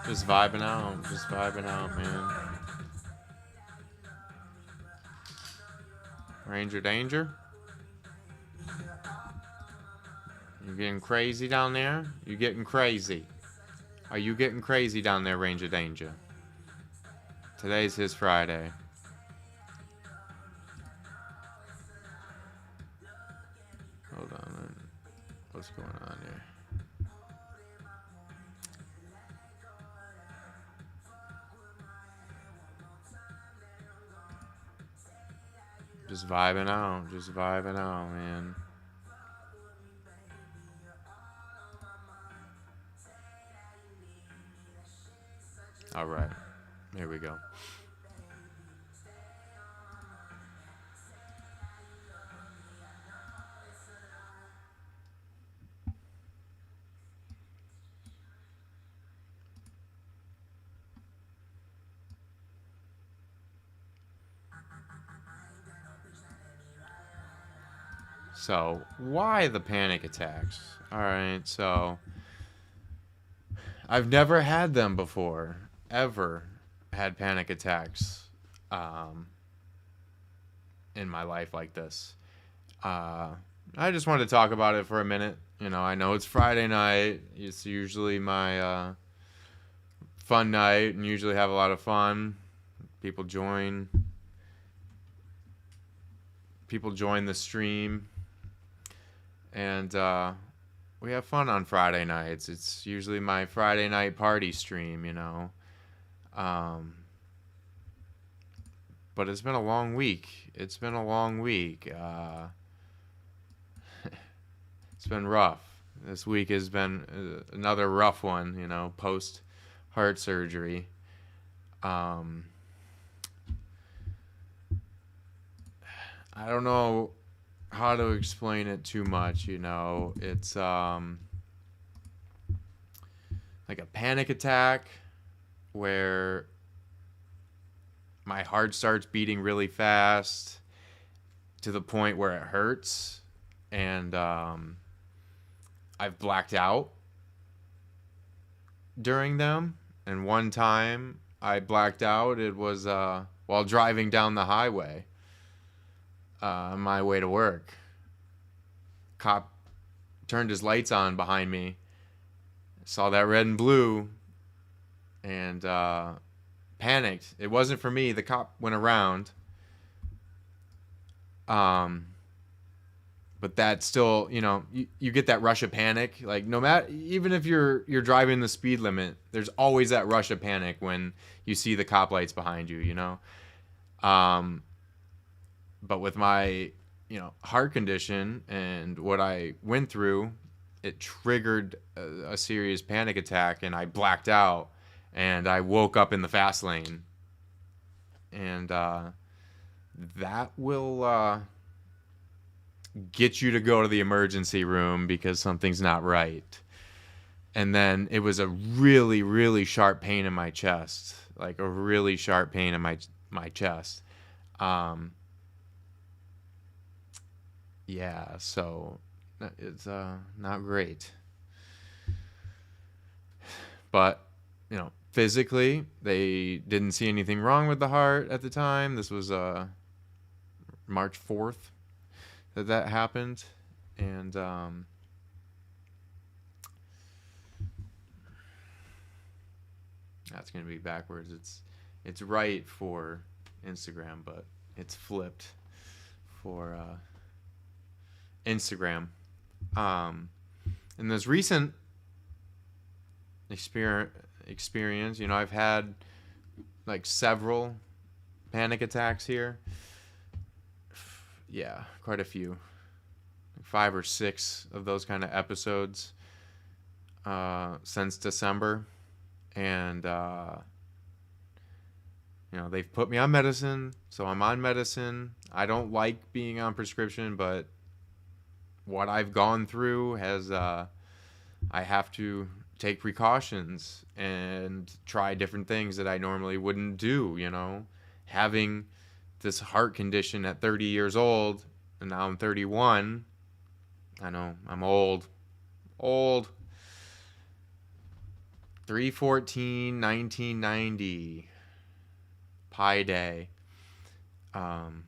Just vibing out. Just vibing out, man. Ranger Danger? You getting crazy down there? You getting crazy? Are you getting crazy down there, Ranger Danger? Today's his Friday. Hold on. What's going on here? Just vibing out. Just vibing out, man. All right. Here we go. So, why the panic attacks? All right, so I've never had them before, ever had panic attacks um, in my life like this. Uh, I just wanted to talk about it for a minute. You know, I know it's Friday night. It's usually my fun night, and usually have a lot of fun. People join. People join the stream, and we have fun on Friday nights. It's usually my Friday night party stream, you know. Um, but it's been a long week. It's been a long week. It's been rough. This week has been another rough one, you know, post heart surgery. Um, I don't know how to explain it too much, you know. It's like a panic attack where my heart starts beating really fast to the point where it hurts, and I've blacked out during them. And one time I blacked out, it was while driving down the highway on my way to work. Cop turned his lights on behind me, saw that red and blue, and panicked. It wasn't for me. The cop went around. But that still, you know, you get that rush of panic. Like no matter, even if you're driving the speed limit, there's always that rush of panic when you see the cop lights behind you. You know, but with my heart condition and what I went through, it triggered a serious panic attack, and I blacked out, and I woke up in the fast lane, and that will get you to go to the emergency room because something's not right. And then it was a really, really sharp pain in my chest, like a really sharp pain in my chest. Yeah, so it's not great. But, physically, they didn't see anything wrong with the heart at the time. This was March 4th that happened. And that's going to be backwards. It's right for Instagram, but it's flipped for Instagram. In this recent experience, I've had like several panic attacks here. Yeah, quite a few. 5 or 6 of those kind of episodes since December. And they've put me on medicine, so I'm on medicine. I don't like being on prescription, but what I've gone through has I have to take precautions and try different things that I normally wouldn't do. Having this heart condition at 30 years old, and now I'm 31. I know I'm old. 3/14/1990, Pi Day. Um,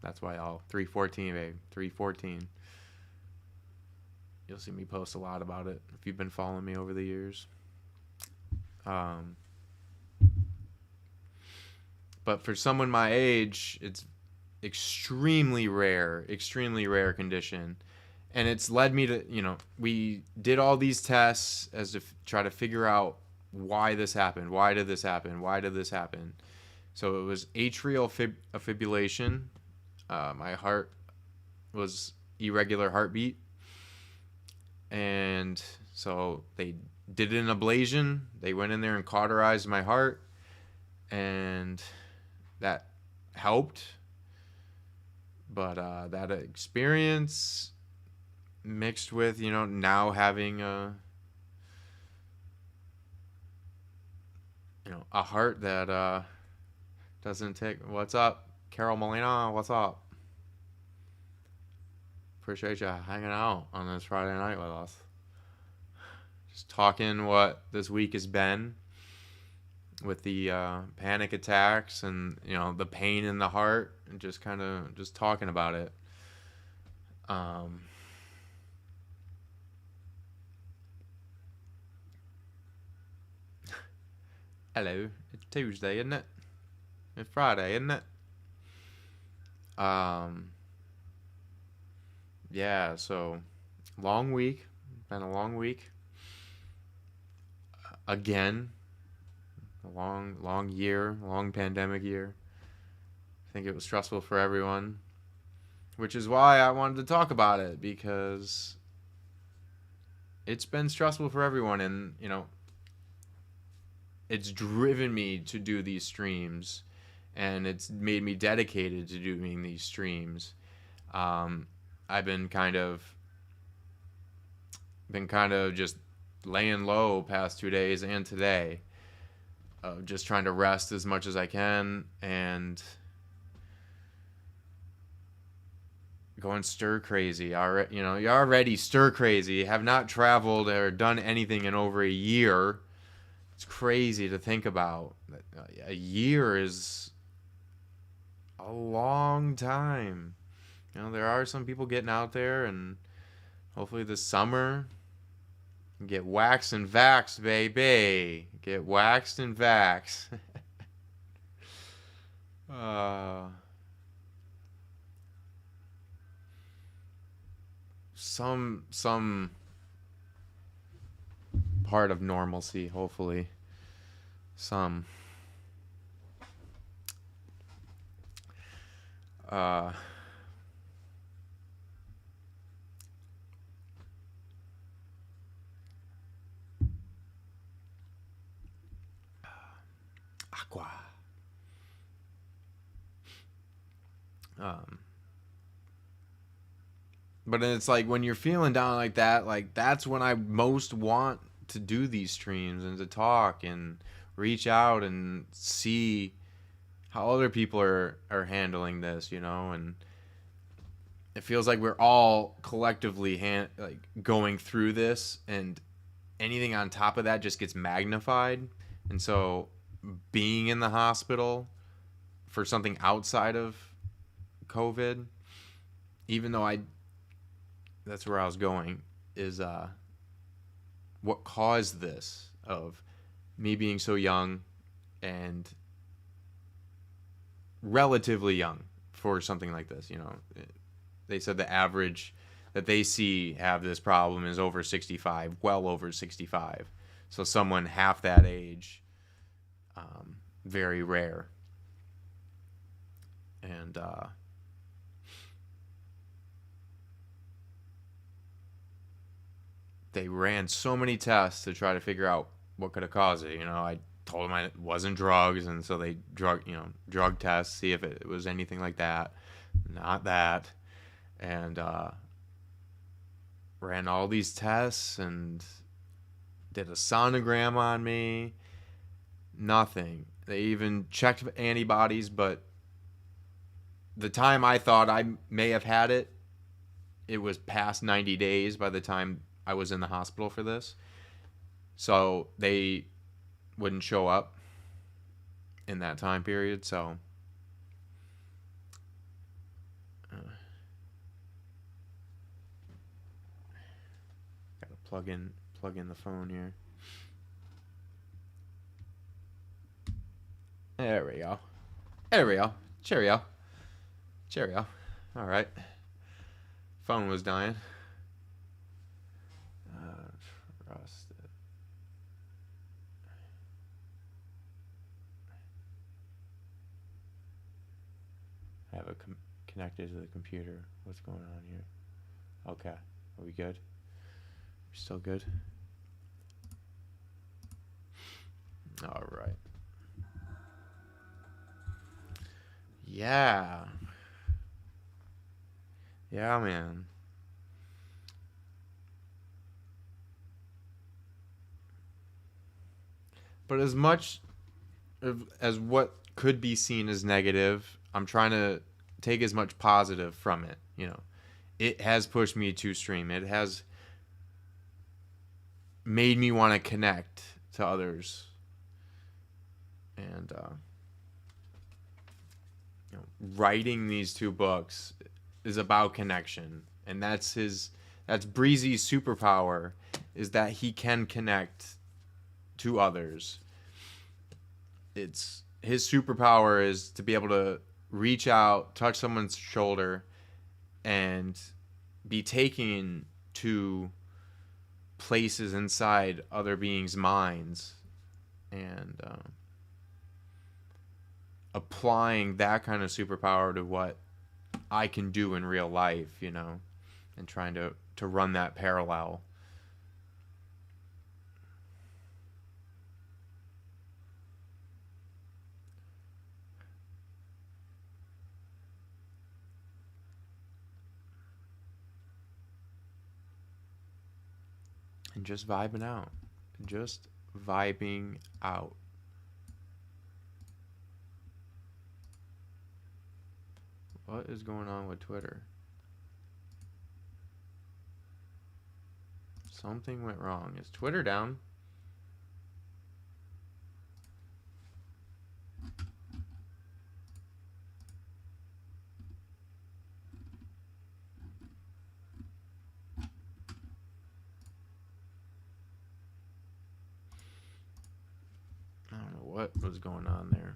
that's why I'll 3/14, babe. 3/14. You'll see me post a lot about it if you've been following me over the years. Um, but for someone my age, it's extremely rare condition. And it's led me to, we did all these tests as to try to figure out why this happened. Why did this happen? Why did this happen? So it was atrial fibrillation. My heart was irregular heartbeat. And so they did an ablation. They went in there and cauterized my heart. And that helped. But that experience mixed with, now having a heart that doesn't take. What's up, Carol Molina? What's up? Appreciate you hanging out on this Friday night with us. Just talking what this week has been with the panic attacks and the pain in the heart, and just kind of just talking about it. Hello, it's Tuesday, isn't it? It's Friday, isn't it? Yeah, so long week. Been a long week. Again, a long year, long pandemic year. I think it was stressful for everyone, which is why I wanted to talk about it, because it's been stressful for everyone, and it's driven me to do these streams, and it's made me dedicated to doing these streams. I've been kind of just laying low past 2 days and today, just trying to rest as much as I can and going stir crazy. You're already stir crazy. Have not traveled or done anything in over a year. It's crazy to think about. A year is a long time. There are some people getting out there, and hopefully this summer get waxed and vaxxed, baby. Get waxed and vaxxed. Some part of normalcy, hopefully. Some. Aqua. But it's like when you're feeling down like that, like that's when I most want to do these streams and to talk and reach out and see how other people are handling this, and it feels like we're all collectively going through this, and anything on top of that just gets magnified. And so being in the hospital for something outside of COVID, even though that's where I was going, is what caused this, of me being so young and relatively young for something like this. They said the average that they see have this problem is over 65, well over 65. So someone half that age, very rare. And they ran so many tests to try to figure out what could have caused it. I told them it wasn't drugs, and so they drug tests, see if it was anything like that. Not that. And ran all these tests and did a sonogram on me. Nothing. They even checked antibodies, but the time I thought I may have had it, it was past 90 days by the time I was in the hospital for this. So they wouldn't show up in that time period. So gotta plug in the phone here. There we go. There we go. Cheerio. Cheerio. All right. Phone was dying. Trusted. I have connected to the computer. What's going on here? Okay. Are we good? We're still good? All right. Yeah. Yeah, man. But as much as what could be seen as negative, I'm trying to take as much positive from it. You know, it has pushed me to stream. It has made me want to connect to others, and you know, writing these two books is about connection, and that's Breezy's superpower, is that he can connect to others. It's his superpower is to be able to reach out, touch someone's shoulder, and be taken to places inside other beings' minds, and applying that kind of superpower to what I can do in real life, you know, and trying to run that parallel. And just vibing out. Just vibing out. What is going on with Twitter? Something went wrong. Is Twitter down? I don't know what was going on there.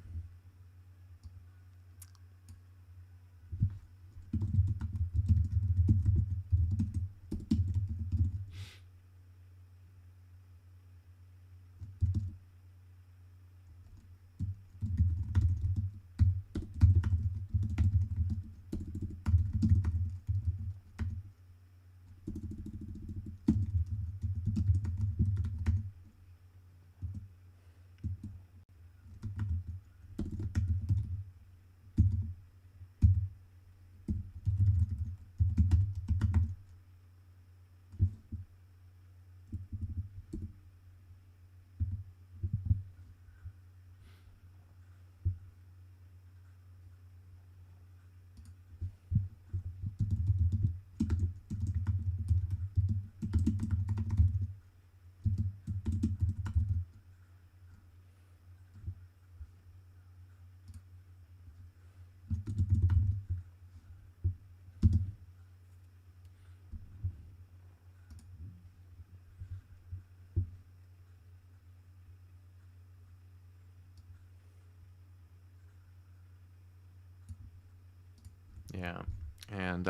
Yeah. And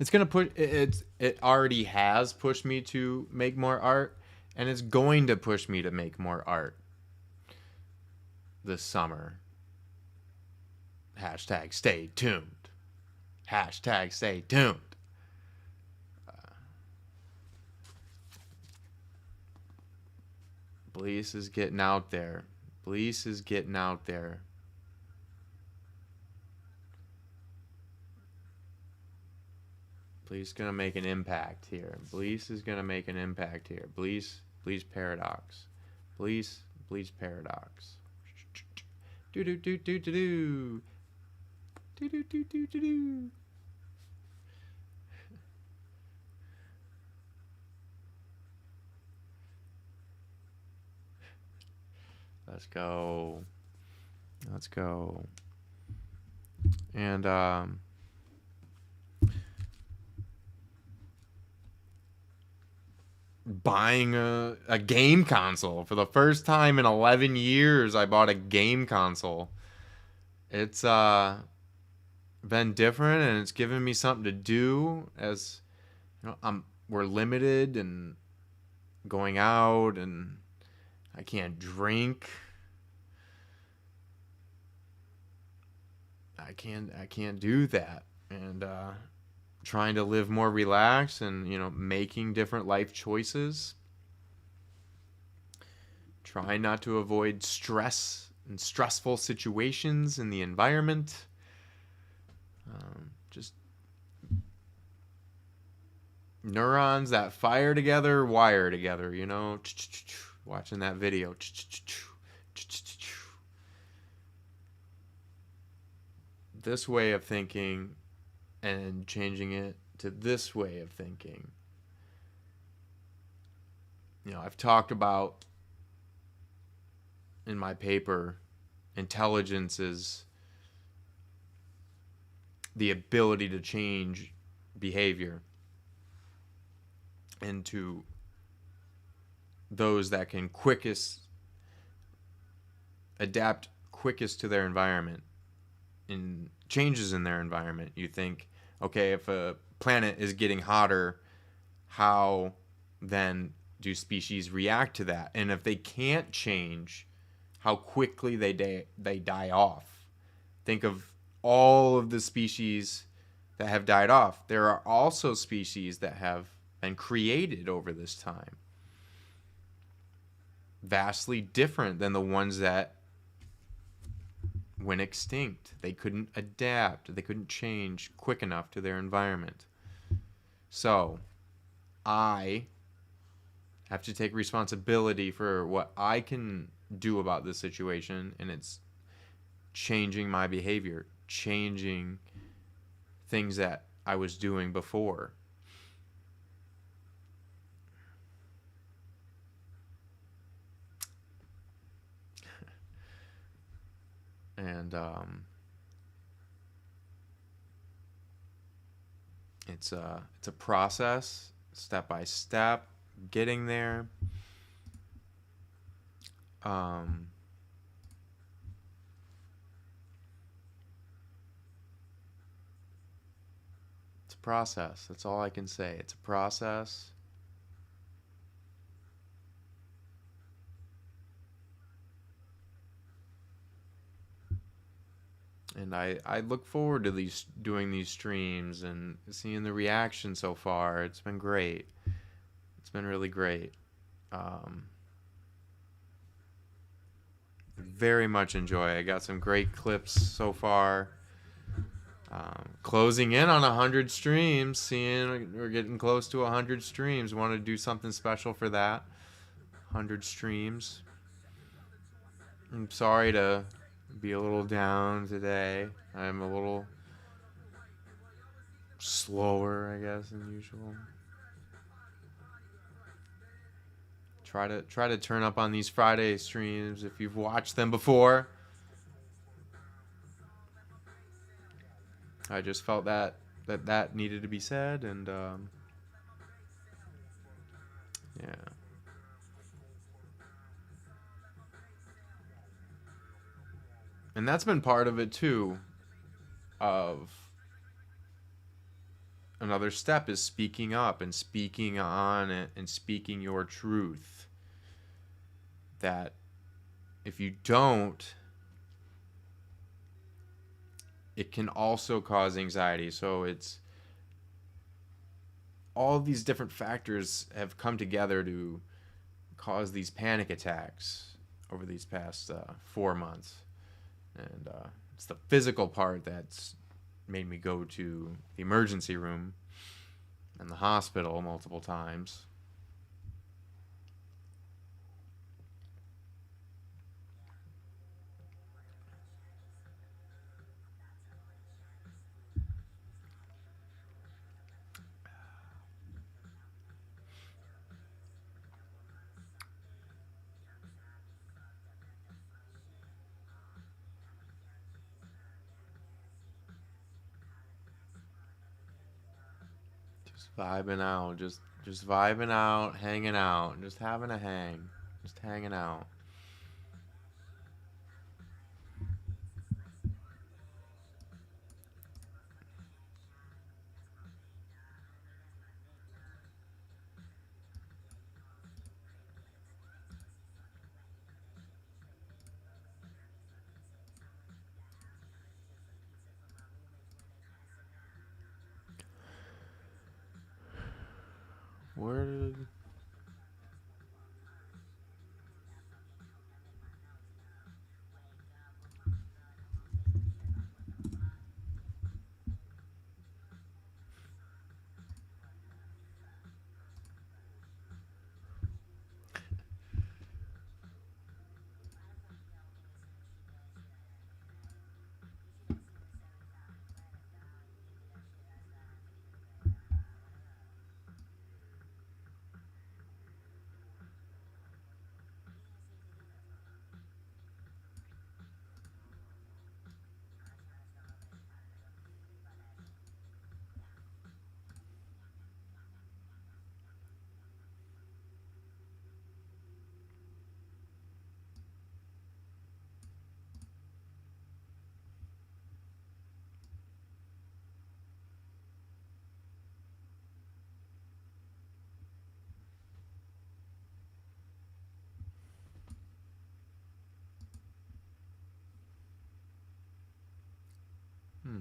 it's gonna put it already has pushed me to make more art, and it's going to push me to make more art this summer. Hashtag stay tuned. Hashtag stay tuned. Bleace is getting out there. Bleace is getting out there. Bleace is gonna make an impact here. Bleace is gonna make an impact here. Bleace paradox. Bleace paradox. Do do do do do do. Do do do do do do. Let's go. Let's go. And buying a game console for the first time in 11 years. I bought a game console. It's been different, and it's given me something to do. As you know, we're limited and going out, and I can't drink. I can't do that. And trying to live more relaxed, and making different life choices. Trying not to avoid stress and stressful situations in the environment. Just neurons that fire together wire together, watching that video. This way of thinking and changing it to this way of thinking. I've talked about in my paper, intelligence is the ability to change behavior into those that can adapt quickest to their environment, in changes in their environment. You think, okay, if a planet is getting hotter, how then do species react to that? And if they can't change, how quickly they die off. Think of all of the species that have died off. There are also species that have been created over this time, vastly different than the ones that went extinct. They couldn't adapt. They couldn't change quick enough to their environment. So, I have to take responsibility for what I can do about this situation, and it's changing my behavior, changing things that I was doing before. And it's a process, step by step, getting there. It's a process. That's all I can say. It's a process. And I look forward to doing these streams and seeing the reaction so far. It's been great. It's been really great. Very much enjoy. I got some great clips so far. Closing in on 100 streams. Seeing we're getting close to 100 streams. Want to do something special for that. 100 streams. I'm sorry to be a little down today. I'm a little slower, I guess, than usual. Try to turn up on these Friday streams if you've watched them before. I just felt that needed to be said, and yeah. And that's been part of it too. Of another step is speaking up and speaking on it and speaking your truth. That if you don't, it can also cause anxiety. So it's all these different factors have come together to cause these panic attacks over these past 4 months. And it's the physical part that's made me go to the emergency room and the hospital multiple times. Vibing out, just vibing out, hanging out, just having a hang, just hanging out. Where did hmm.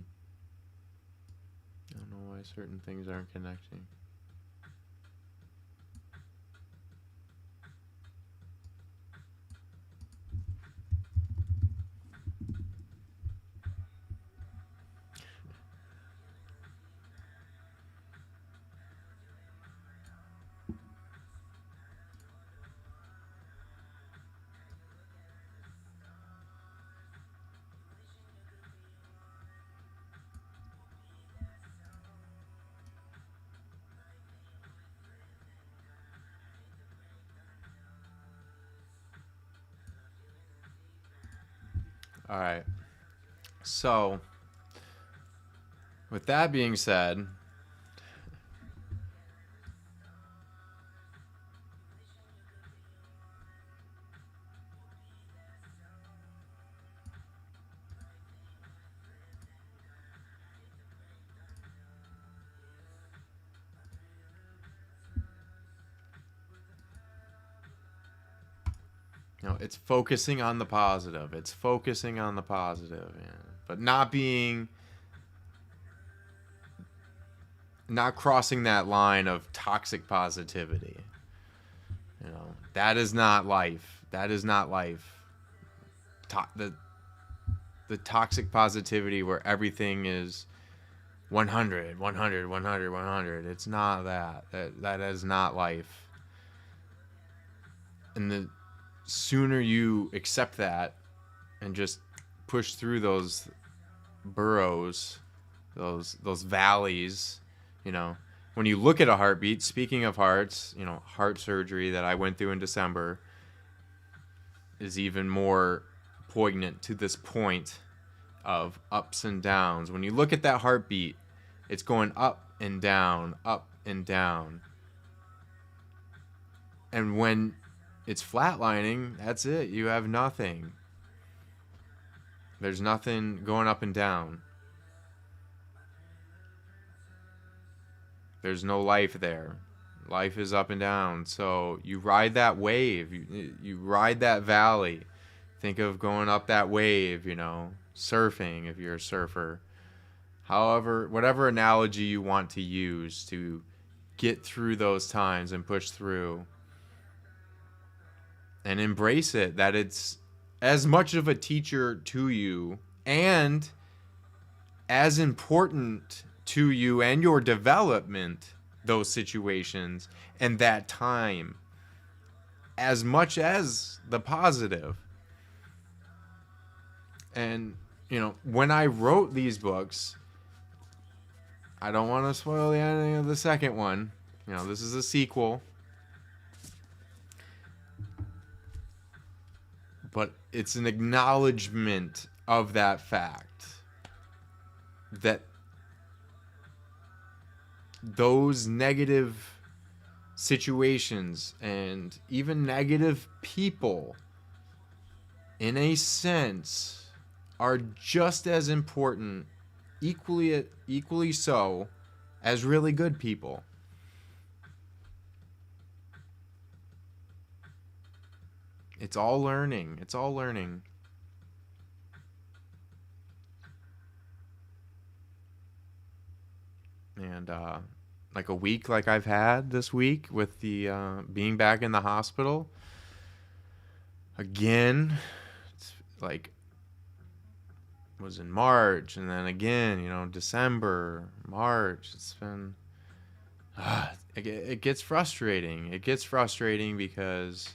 I don't know why certain things aren't connecting. All right. So, with that being said, it's focusing on the positive. It's focusing on the positive, yeah. But not crossing that line of toxic positivity. That is not life. That is not life. The toxic positivity where everything is 100, 100, 100, 100. It's not that. That is not life. And the sooner you accept that and just push through those burrows, those valleys, when you look at a heartbeat, speaking of hearts, heart surgery that I went through in December is even more poignant to this point of ups and downs. When you look at that heartbeat, it's going up and down, up and down. And when it's flatlining, that's it. You have nothing. There's nothing going up and down. There's no life there. Life is up and down. So you ride that wave. You ride that valley. Think of going up that wave, surfing if you're a surfer. However, whatever analogy you want to use to get through those times and push through. And embrace it, that it's as much of a teacher to you and as important to you and your development, those situations and that time, as much as the positive. And, when I wrote these books, I don't want to spoil the ending of the second one. This is a sequel. But it's an acknowledgement of that fact that those negative situations and even negative people, in a sense, are just as important, equally so, as really good people. It's all learning. It's all learning. And like a week like I've had this week with the being back in the hospital again, it's like was in March, and then again, December, March. It's been it gets frustrating. It gets frustrating because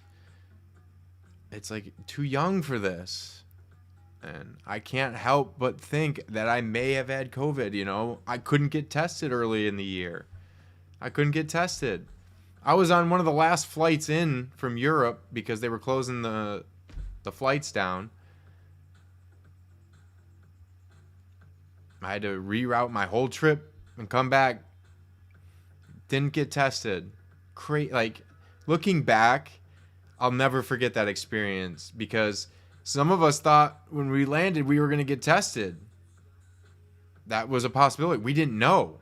it's like too young for this. And I can't help but think that I may have had COVID. I couldn't get tested early in the year. I couldn't get tested. I was on one of the last flights in from Europe because they were closing the flights down. I had to reroute my whole trip and come back. Didn't get tested. Like, looking back, I'll never forget that experience because some of us thought when we landed we were going to get tested. That was a possibility. We didn't know.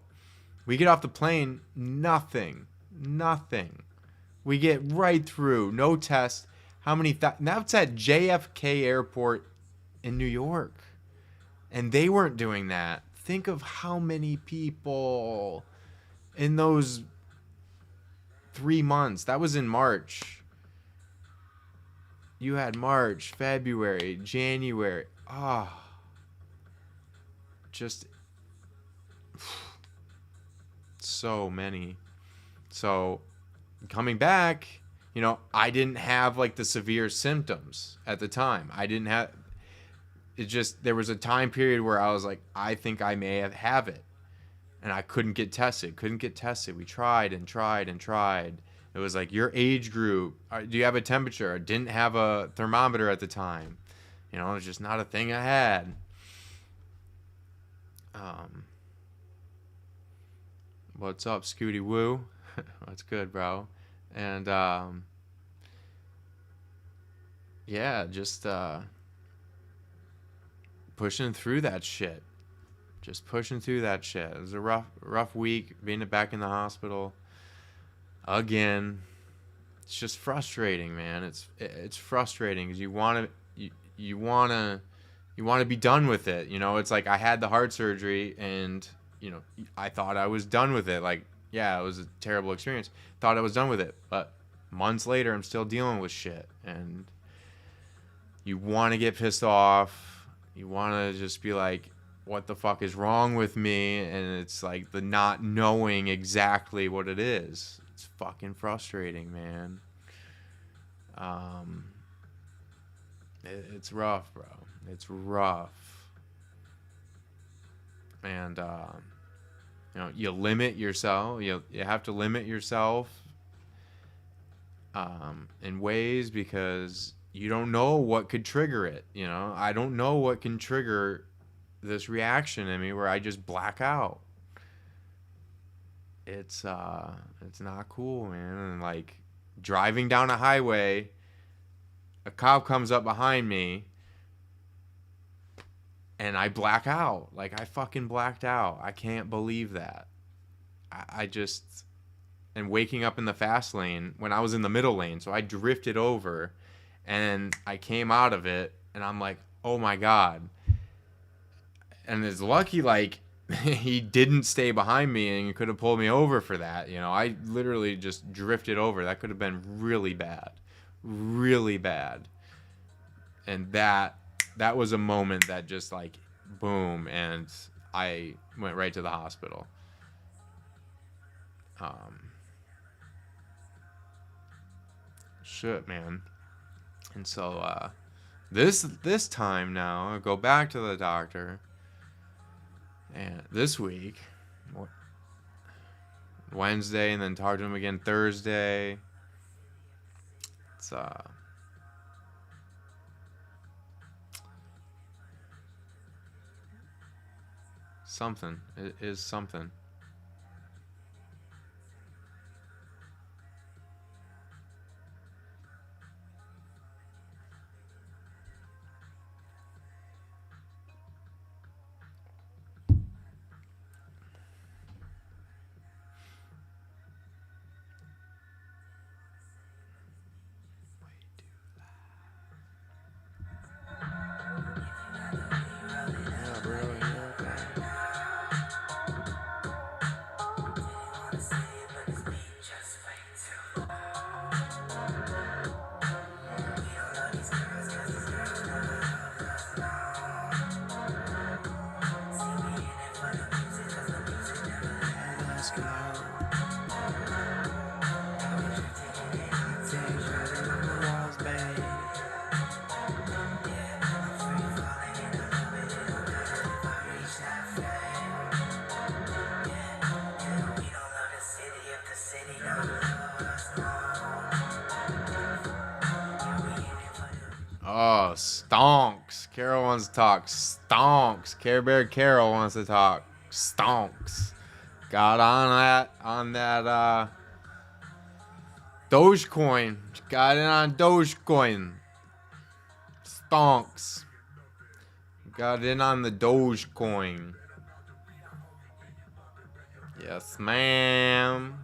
We get off the plane, nothing. We get right through, no test. How many? That's at JFK Airport in New York. And they weren't doing that. Think of how many people in those 3 months. That was in March. You had March, February, January. Just so many. So coming back, I didn't have like the severe symptoms at the time. I didn't have it. Just there was a time period where I was like, I think I may have it, and I couldn't get tested. We tried and tried. It was like, your age group, do you have a temperature? I didn't have a thermometer at the time. It was just not a thing I had. What's up, Scooty Woo? What's good, bro? And yeah, just pushing through that shit. It was a rough week being back in the hospital again. It's just frustrating, man. It's frustrating because you want to be done with it. It's like I had the heart surgery and I thought I was done with it. Like, yeah, it was a terrible experience. Thought I was done with it, but months later I'm still dealing with shit, and you want to get pissed off. You want to just be like, what the fuck is wrong with me? And it's like the not knowing exactly what it is. It's fucking frustrating, man. It's rough, bro. It's rough. And you limit yourself. You have to limit yourself in ways because you don't know what could trigger it. I don't know what can trigger this reaction in me where I just black out. It's not cool, man. And like driving down a highway, a cop comes up behind me and I black out. Like, I fucking blacked out. I can't believe that. I just... And waking up in the fast lane when I was in the middle lane. So I drifted over and I came out of it and I'm like, oh my God. And it's lucky, like, he didn't stay behind me and could have pulled me over for that. I literally just drifted over. That could have been really bad. Really bad. And that was a moment that just like boom, and I went right to the hospital. Shit, man. And so this time now I go back to the doctor, and this week, Wednesday, and then talk to him again Thursday. It's something. It is something. Oh, stonks. Carol wants to talk. Stonks. Care Bear Carol wants to talk. Stonks. Got on that Dogecoin. Got in on Dogecoin. Stonks. Got in on the Dogecoin. Yes, ma'am.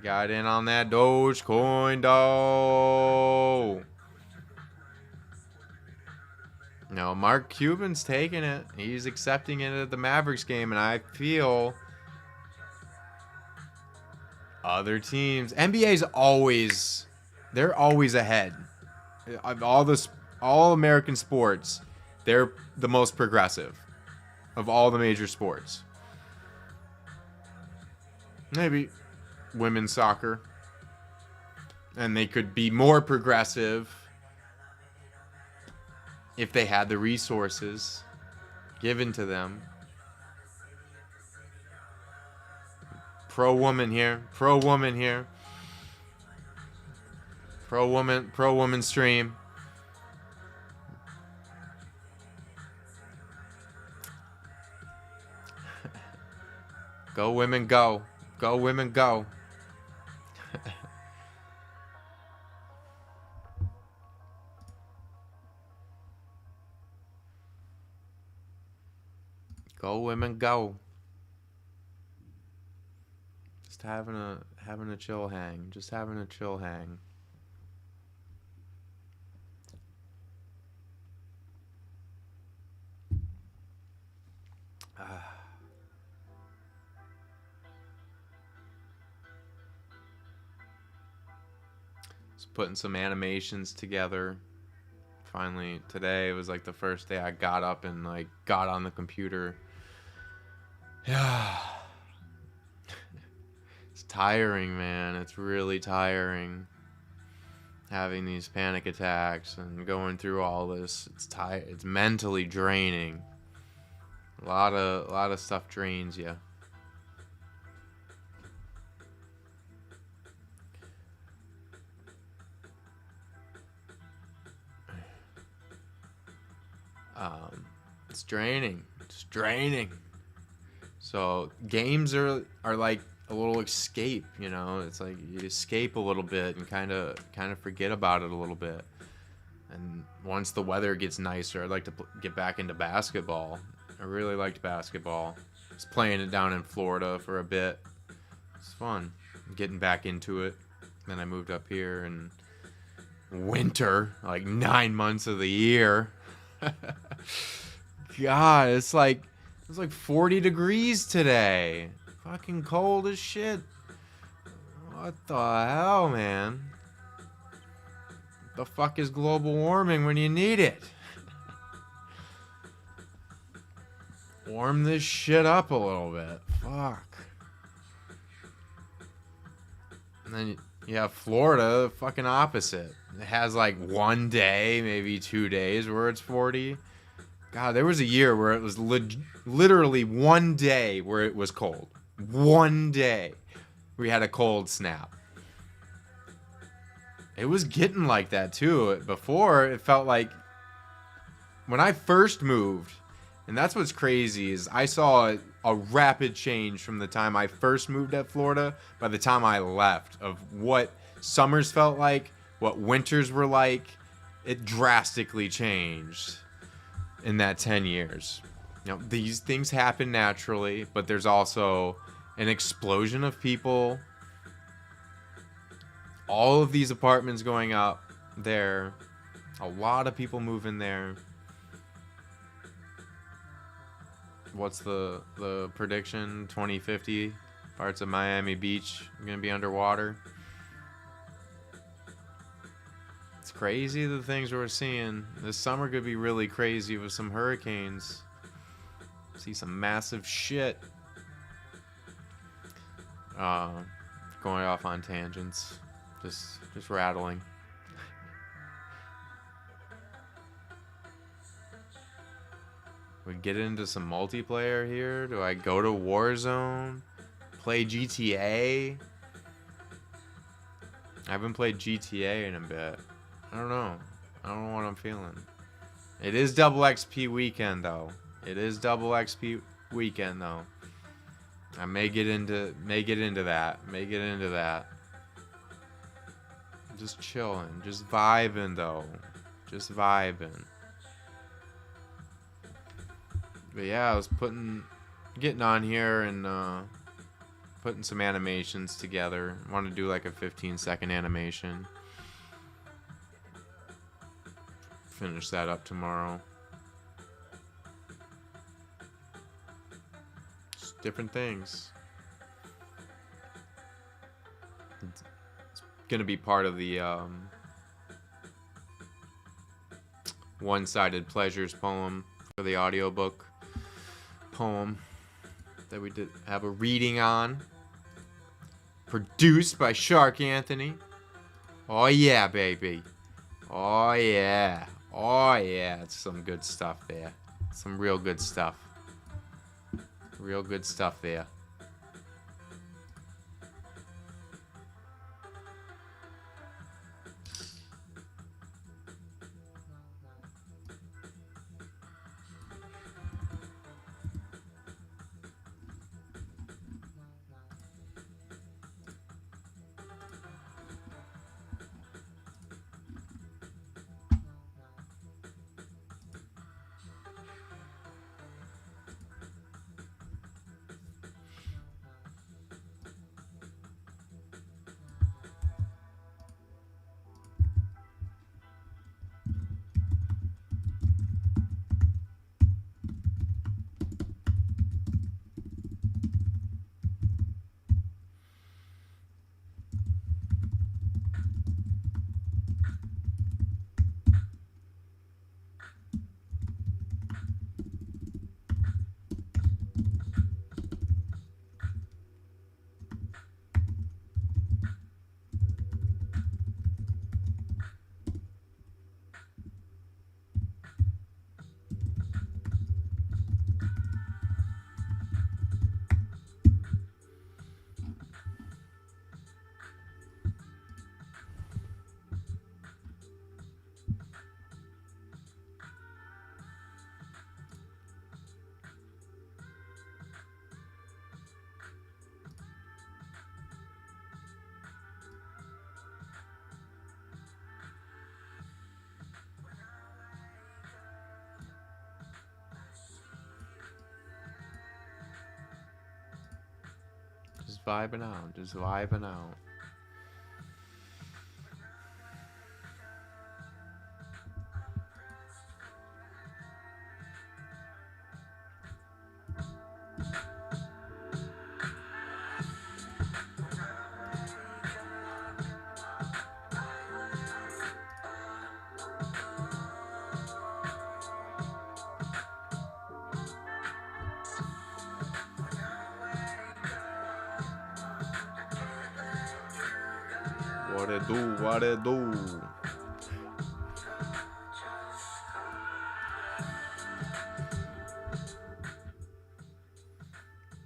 Got in on that Dogecoin, though. No, Mark Cuban's taking it. He's accepting it at the Mavericks game, and I feel other teams. NBA's always, they're always ahead. Of all American sports, they're the most progressive of all the major sports. Maybe women's soccer. And they could be more progressive if they had the resources given to them. Pro-woman here. Pro-woman here. Pro-woman stream. Go women, go. Go women, go. Go women, go. Just having a chill hang. Just having a chill hang. Just putting some animations together. Finally, today was like the first day I got up and like got on the computer. Yeah. It's tiring, man. It's really tiring. Having these panic attacks and going through all this. It's mentally draining. A lot of stuff drains you. It's draining. It's draining. So games are like a little escape, you know. It's like you escape a little bit and kind of forget about it a little bit. And once the weather gets nicer, I'd like to get back into basketball. I really liked basketball. I was playing it down in Florida for a bit. It's fun getting back into it. Then I moved up here in winter, like 9 months of the year. God, it's like 40 degrees today. Fucking cold as shit. What the hell, man? The fuck is global warming when you need it? Warm this shit up a little bit. Fuck. And then you have Florida, fucking opposite. It has like 1 day, maybe 2 days where it's 40. God, there was a year where it was literally 1 day where it was cold. 1 day. We had a cold snap. It was getting like that too. Before, it felt like when I first moved, and that's what's crazy, is I saw a rapid change from the time I first moved at Florida by the time I left, of what summers felt like, what winters were like. It drastically changed in that 10 years. You know, these things happen naturally, but there's also an explosion of people. All of these apartments going up there. A lot of people moving there. What's the prediction? 2050, parts of Miami Beach are going to be underwater. It's crazy the things we're seeing. This summer could be really crazy with some hurricanes. See some massive shit. Going off on tangents. Just rattling. We get into some multiplayer here? Do I go to Warzone? Play GTA? I haven't played GTA in a bit. I don't know. I don't know what I'm feeling. It is double XP weekend though. It is double XP weekend though. I may get into that. Just chilling, just vibing though. Just vibing. But yeah, I was getting on here and putting some animations together. I want to do like a 15-second animation. Finish that up tomorrow. Just different things. It's gonna be part of the One-Sided Pleasures poem for the audiobook poem that we did have a reading on. Produced by Shark Anthony. Oh yeah, baby. Oh yeah. Oh yeah. It's some good stuff there. Some real good stuff. Real good stuff there. Just vibing out. Just vibing out. What it do? What it do?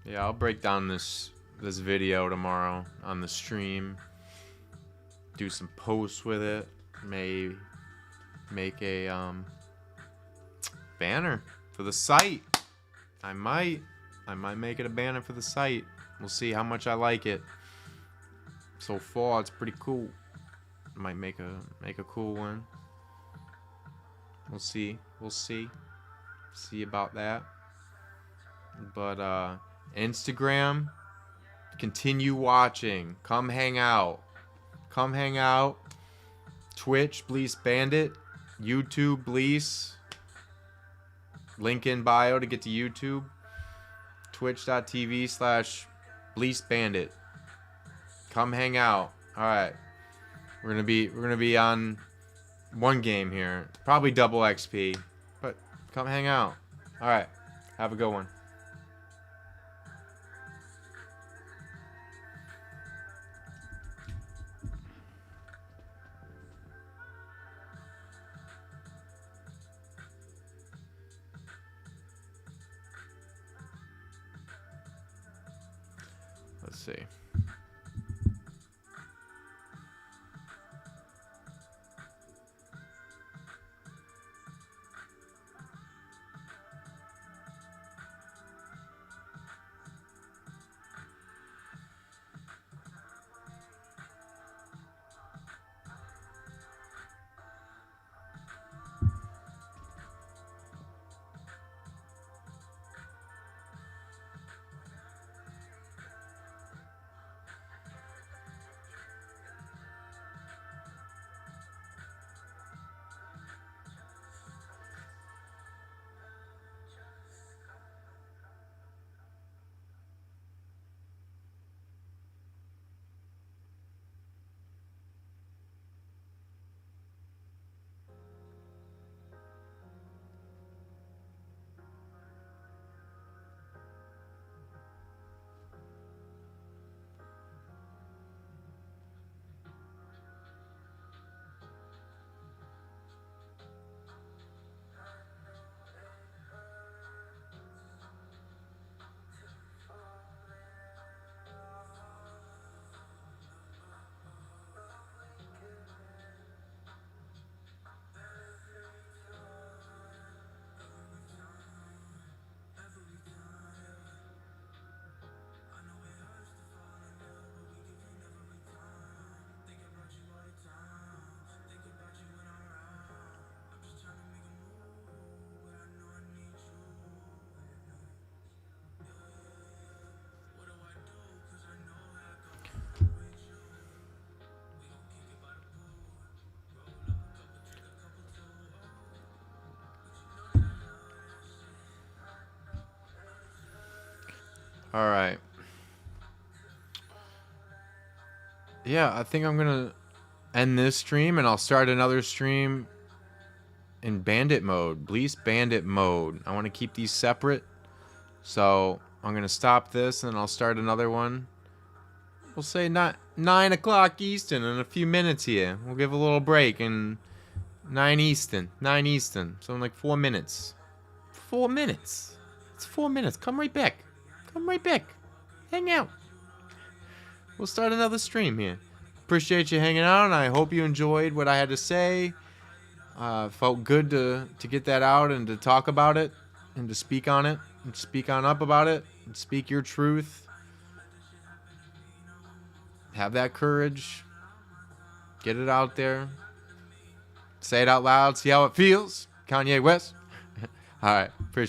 Yeah, I'll break down this video tomorrow on the stream. Do some posts with it. May make a banner for the site. I might make it a banner for the site. We'll see how much I like it. So far, it's pretty cool. Might make a cool one. We'll see. We'll see. See about that. But Instagram, continue watching. Come hang out. Come hang out. Twitch, Bleace Bandit. YouTube, Bleace. Link in bio to get to YouTube. Twitch.tv/Bleace Bandit. Come hang out. All right. We're gonna be on one game here. Probably double XP. But come hang out. All right. Have a good one. Let's see. All right. Yeah, I think I'm gonna end this stream and I'll start another stream in bandit mode, Bleace bandit mode. I want to keep these separate, so I'm gonna stop this and I'll start another one. We'll say not 9 o'clock Eastern in a few minutes here. We'll give a little break and 9 Eastern, so in like 4 minutes. 4 minutes. It's 4 minutes. Come right back. Come right back. Hang out. We'll start another stream here. Appreciate you hanging out, and I hope you enjoyed what I had to say. Felt good to get that out and to talk about it and to speak on it and speak on up about it and speak your truth. Have that courage. Get it out there. Say it out loud. See how it feels. Kanye West. All right. Appreciate it.